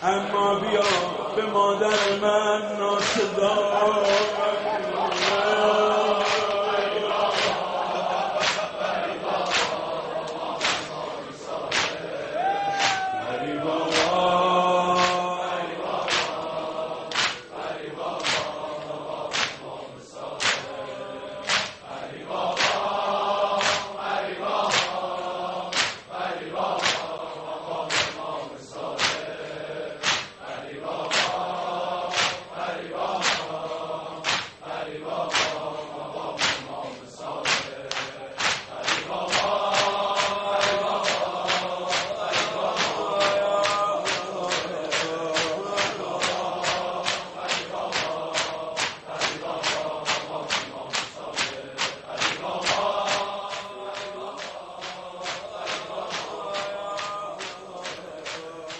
اما بیا به مادر من ناصدا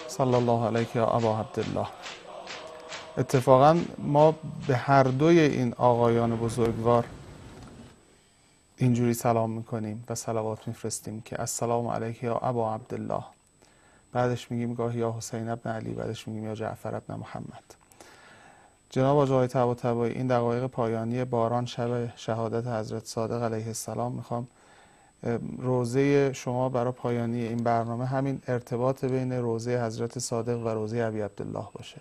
صلی الله علیک یا ابا عبدالله. اتفاقا ما به هر دوی این آقایان بزرگوار اینجوری سلام میکنیم و صلوات میفرستیم که السلام علیک یا ابا عبدالله، بعدش میگیم گاهی یا حسین ابن علی، بعدش میگیم یا جعفر ابن محمد. جناب آقای طباطبایی، این دقایق پایانی باران شب شهادت حضرت صادق علیه السلام میخوام روزه شما برای پایانی این برنامه همین ارتباط بین روزه حضرت صادق و روزه ابی عبدالله باشه.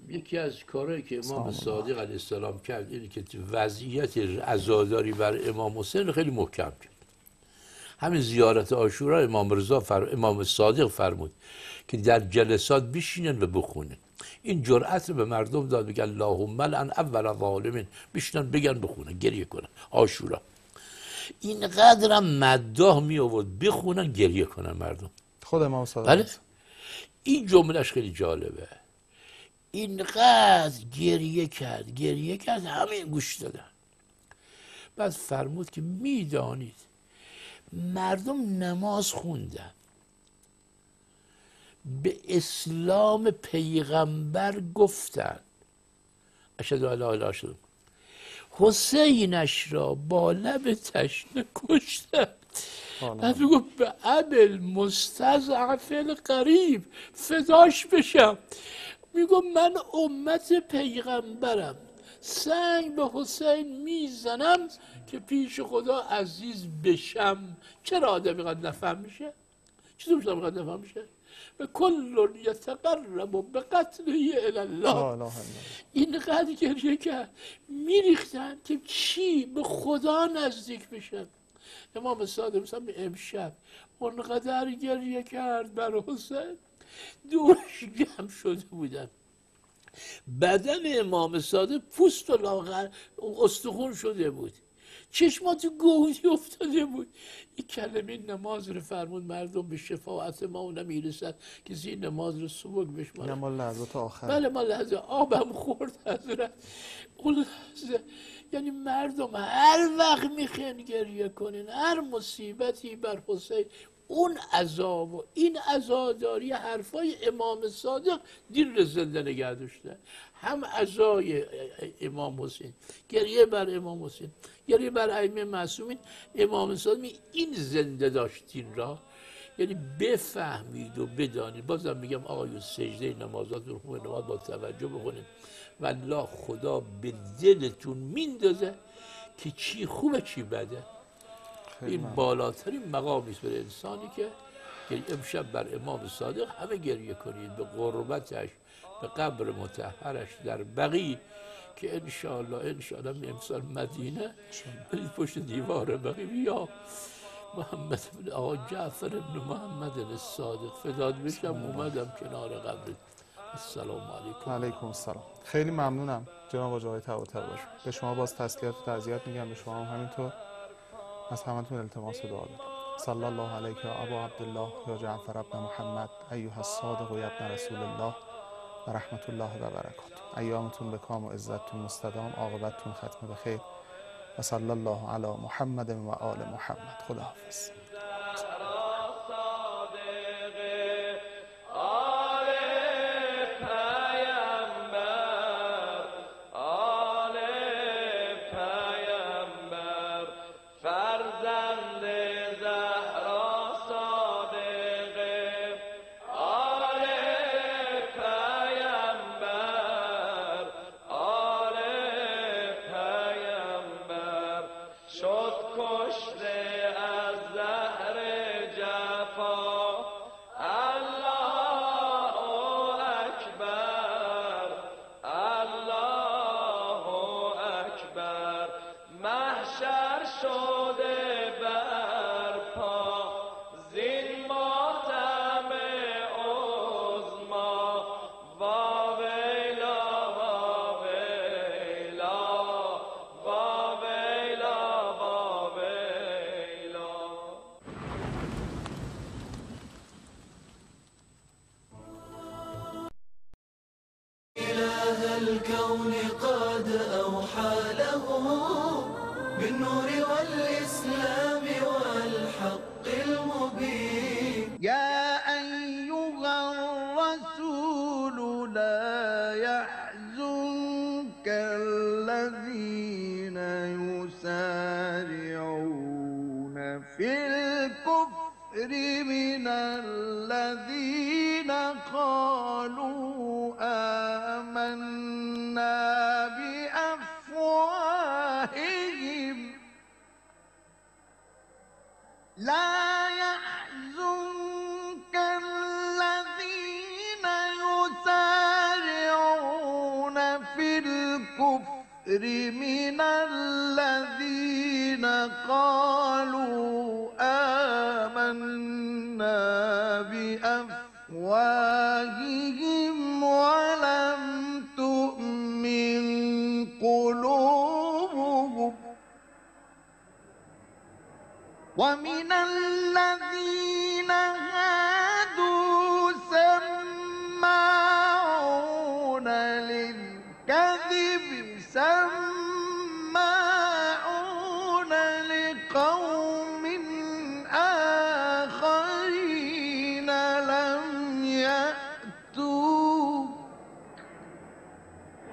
یکی از کارهایی که امام صادق علیه السلام کرد اینه که وضعیت عزاداری بر امام حسین خیلی محکم کرد. همین زیارت عاشورا امام صادق فرمود که در جلسات بشینن و بخونن. این جرأت رو به مردم داد، بگن اللهم لعن اول ظالمین، بشینن بگن بخونن، گریه کنن. عاشورا اینقدرم مداح می آورد بخونن گریه کنن مردم. خود امام صادق. بله؟ این جملهش خیلی جالبه. اینقدر گریه کرد همه گوش دادن. بعد فرمود که میدانید مردم نماز خوندن، به اسلام پیغمبر گفتن اشهد ان لا اله الا الله، حسینش را با لب تشنه کشتن. بعد میگو به ابل مستضعف القریب، فداش بشم. میگو من امت پیغمبرم، سنگ به حسین میزنم که پیش خدا عزیز بشم. چرا آدم اینقدر نفهم میشه؟ چطور میشه اینقدر نفهم میشه؟ و کل یتقرب به قتله الی الله. اینقدر گریه کرد، میریختن که چی؟ به خدا نزدیک بشن. امام صادق مثلا امشب اونقدر گریه کرد بر حسین، دورش گم شده بودن. بدن امام صادق پوست و لاغر استخون شده بود، چشمات گودی افتاده بود. این کلمه نماز رو فرمود مردم به شفاعت ما نمیرسد که این نماز رو سبک بشمارن. ما لحظات آخر. بله ما لحظه آبم خورد حضرت. اون لحظه یعنی مردم هر وقت میخوان گریه کنین، هر مصیبتی بر حسین، اون عذاب و این عزاداری حرفای امام صادق دین رو زنده نگه داشته. هم عزای امام حسین، گریه بر امام حسین، گریه بر ائمه معصومین، امام صادق این زنده داشت دین را. یعنی بفهمید و بدانید. بازم میگم آقایون سجده نمازات رو خوب نماز با توجه بخونید. والله خدا به دلتون میندازه که چی خوبه چی بده. این بالاترین مقامی است برای انسانی که امشب بر امام صادق همه گریه کنید به قربتش، به قبر مطهرش در بقیع، که انشاءالله امسال مدینه برید پشت دیوار بقیع بیا محمد بن آقا جعفر ابن محمد الصادق فداد بشم، اومدم کنار قبرت. السلام علیکم. علیکم السلام. خیلی ممنونم جناب آقای طباطبایی. به شما باز تسلیت و تعزیت میگم، به شما هم همینطور. از همتون التماس دعا دارم. صلی الله علیک یا ابا عبدالله یا جعفر ابن محمد ایها الصادق یا ابن رسول الله و رحمت الله و برکاته. ایامتون به کام و عزتتون مستدام، عاقبتتون ختم به خیر و صلی الله علی محمد و آل محمد. خداحافظ. الكون قد أوحى له بالنور والإسلام والحق المبين. يا أيها الرسول لا يحزنك الذين يسارعون في الكفر من الذين قالوا آمنا بأفواههم لا يحزنك الذين يسارعون في الكفر من الذين قالوا آمنا بأفواههم ولم تؤمن قلوبهم ومن الذين هادوا سماعون للكذب سماعون لقوم آخرين لم يأتوا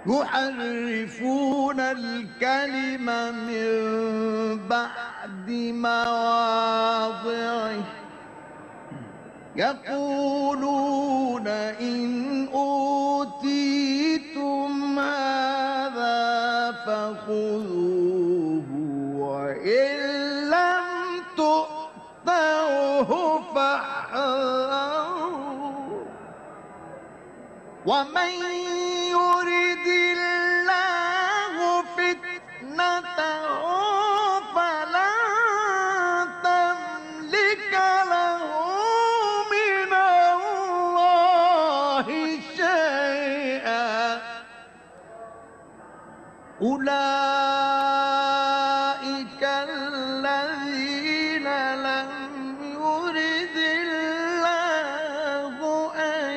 يحرفون الكلم من بعد مواضعه يقولون إن أوتيتم هذا فخذوه وإن لم تؤتوه فاحذروا ومن يرد الله فتنته فلن تملك له من الله شيئا أولئك الذين لم يرد الله أن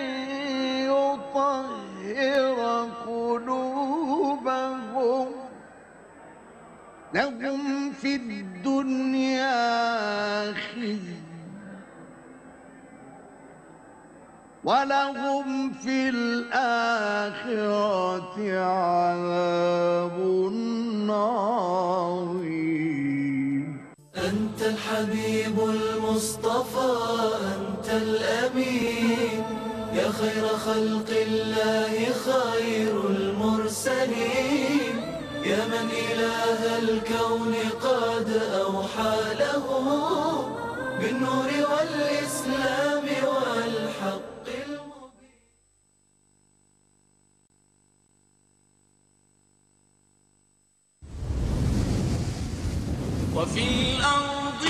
يطهر قلوبهم لهم في الدنيا خزي ولهم في الآخرة عذاب عظيم. أنت الحبيب المصطفى أنت الأمين يا خير خلق الله خير المرسلين يا من إله الكون قد أوحى له بالنور والإسلام والحق المبين. وفي الأرض